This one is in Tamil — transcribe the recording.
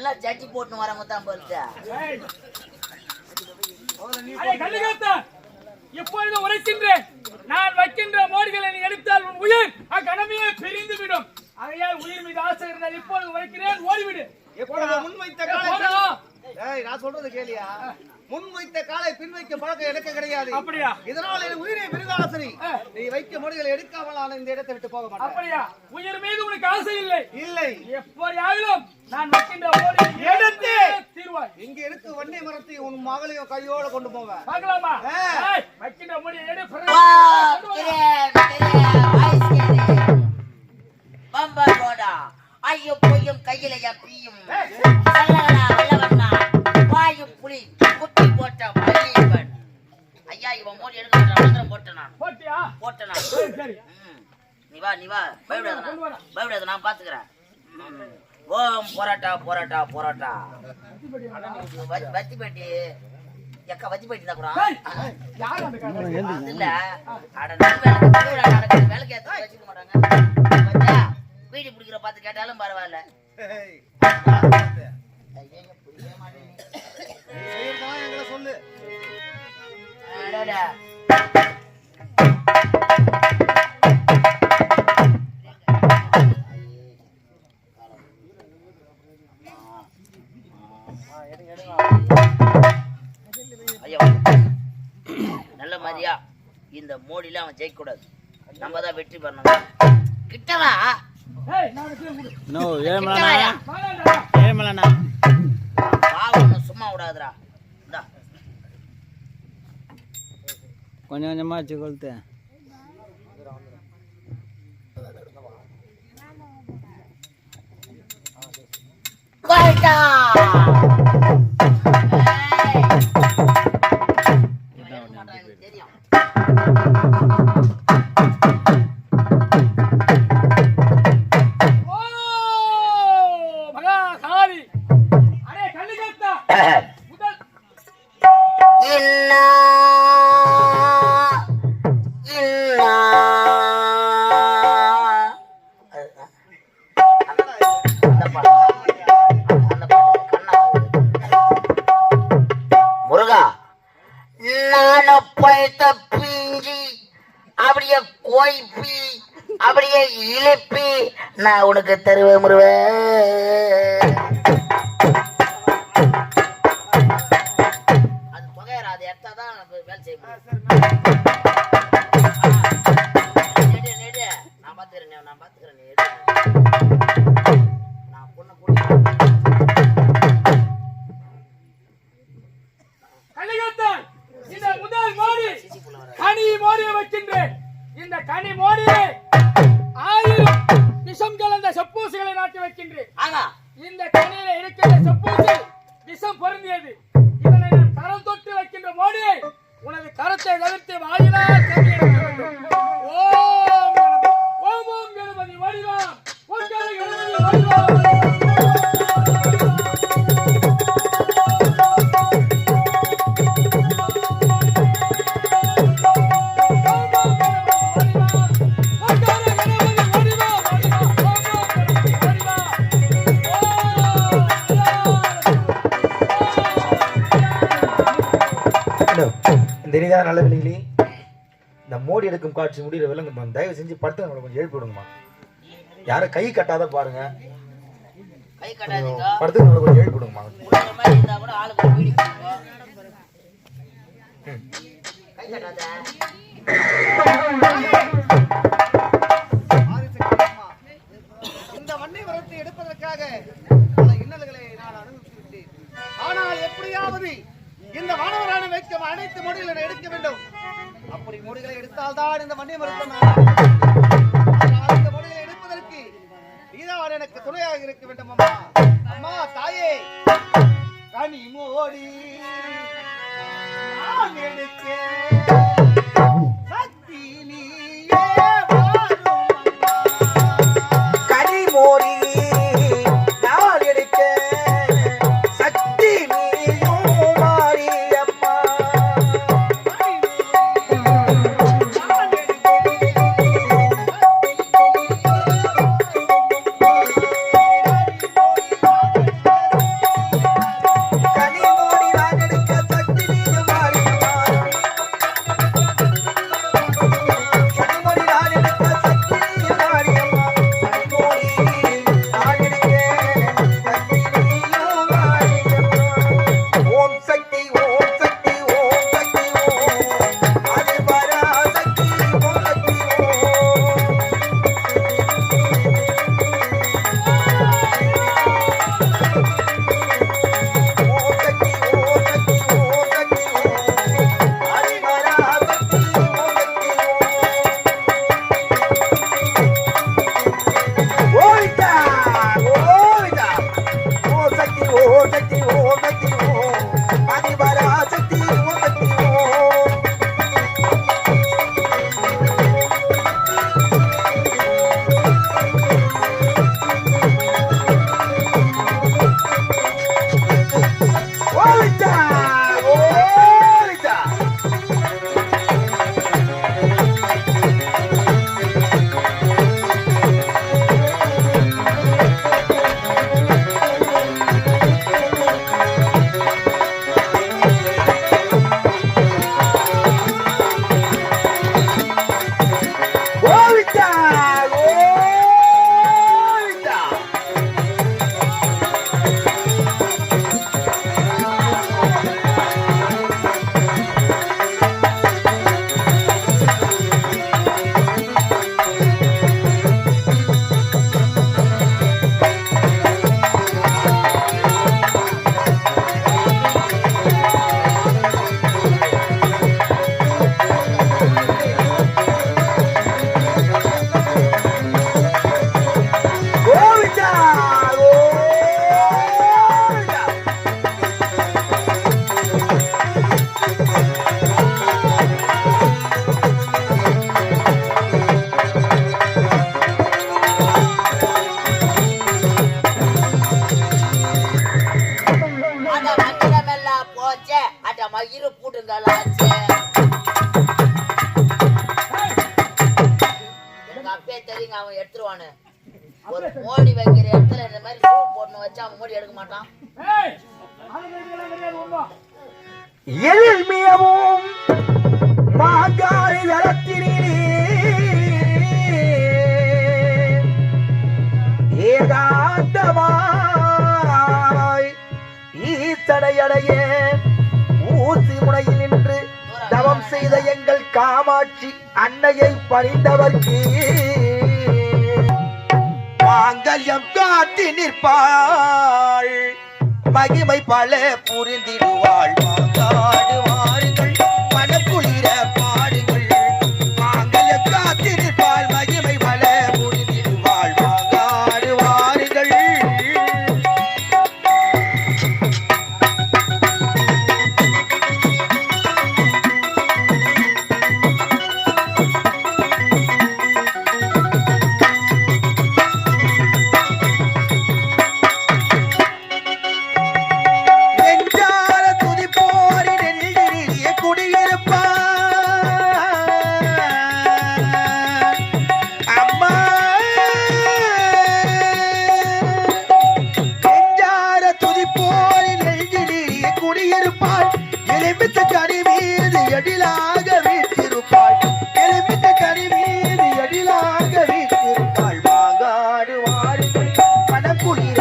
எல்லாம் ஜட்டி போட்டு வரவங்க தான் போல்ட்டா. எப்பொழுது உரைக்கின்றேன், நான் வைக்கின்ற மோடிகளை நீ எடுத்தால் உன் உயிர் அக்கணமே பிரிந்து விடும். ஆகையால் உயிர் மீது ஆசை இருந்தால் இப்பொழுது உரைக்கிறேன், ஓடிவிடு. முன்வைத்த காலை நான் சொல்றது கேளியா, முன்வைத்த காலை பின் வைக்க பழக்கம் எனக்கு கிடையாது. அப்படியா? இதனால் என் உயிரை விருதாசரி நீ வைக்க முடிகளை எடுக்காமல் இந்த இடத்தை விட்டு போக மாட்டேன். அப்படியா? உயிர் மீது உனக்கு ஆசை இல்லை? இல்லை. எப்படியாகிலும் நான் வைக்கின்ற மோடி எடுத்து தீர்வாய். இங்க எடுத்து வண்டி மரத்தை உன் மகளையும் கையோட கொண்டு போவேன். பார்க்கலாமா? வைக்கின்ற மோடி எடு. ஐயோ பொய்யும் கையில பீயும் வல்லவண்ணா வாயும் புலி குட்டி போட்ட மல்லியப்பன். ஐயா இவன் மோடி எடுக்க போட்டேன் நான். போட்டேன் நான். நீ வா பயப்படாத நான் பாத்துக்கிறேன். ஓம் போராட்டா போராட்டா போராட்டா. வத்திப்பட்டி எக்கா வத்திப்பட்டி தான் கூட இல்ல. வேலைக்கு ஏற்ற வச்சுக்க மாட்டாங்க. வீடு பிடிக்கிற பார்த்து கேட்டாலும் பரவாயில்ல. சொல்லு. நல்ல மாதிரியா இந்த மோடியில அவன் ஜெயிக்க கூடாது. நம்ம தான் வெற்றி பண்ணணும். கிட்டவா சும்மா விடாதுடா. கொஞ்சம் கொஞ்சமா வச்சு கொளுத்து. அப்படியே இழுப்பி நான் உனக்கு தருவேன் முருவேன். அது புகையற அது எடுத்தாதான் வேலை செய்ய முடியும். நான் பாத்துக்கிறேன் நான் பொண்ணு இந்த முதல் மோடி கனி மோடியை வைக்கின்றேன். இந்த கனி மோடியை 1000 விஷம் கலந்த செப்பூசிகளை நாட்டி வைக்கின்றேன். இந்த கனியில இருக்கிற செப்பூசி விஷம் பொருந்தியது. இதனை நான் கரம் தொட்டு வைக்கின்ற மோடியை உனது கரத்தை தவிர்த்து வாயிலால் கனி எடுக்க வேண்டும். ஓம் ஓம் கணபதி வடிவாம் கணபதி வடிவாம். தெரியுதா நல்ல விலையிலே இந்த மோடி எடுக்கும் காட்சி முடிகிற விலங்கு தயவு செஞ்சு படுத்து நம்மளை கொஞ்சம் எழுப்பி விடுங்கம்மா. யாரும் கை கட்டாத பாருங்க. படுத்து நம்மளை கொஞ்சம் எழுப்பி விடுங்கம்மா. இந்த வண்டி வரத்தை எடுப்பதற்காக பல இன்னல்களை நான் அனுபவித்துவிட்டேன். ஆனால் எப்படியாவது இந்த வானவரான வைக்கும் அனைத்து மொழிகளை எடுக்க வேண்டும். அப்படி மொழிகளை எடுத்தால்தான் இந்த வண்டி மருத்துவ இந்த மொழிகளை எடுப்பதற்கு நீதான் எனக்கு துணையாக இருக்க வேண்டும். அம்மா அம்மா தாயே கனி மோடி நான் எடுக்க சக்தி நீயே கனி மோடி நான் எடுக்க சக்தி மாட்டாமா இரு பூட்டுங்கால ஆச்சு எனக்கு அப்பே தெரியுங்க அவன் எடுத்துருவானு ஒரு மோடி வைக்கிற இடத்துல இந்த மாதிரி ஷூ போட்டு வச்சா அவன் மோடி எடுக்க மாட்டான் ஏய் அது இதெல்லாம் கிடையாது ஒண்ணு எழில்மியவும் மாங்காரி தரத்தினே ஏகாந்தமாய் ஈத்தடையடைய ஊசி முனையில் நின்று தவம் செய்த எங்கள் காமாட்சி அன்னையை பணிந்தவர்க்கு மாங்கல்யம் காட்டி நிற்பாள் மகிமை பல புரிந்திடுவாள் மாங்காடு வாருங்கள் மனக்குளிர பாடுங்கள் மாங்கல்யம் காட்டி நிற்பாள் மகிமை பல புரிந்திடுவாள் மாங்காடு வாருங்கள் மாங்காடு வாருங்கள் மனக்குளிர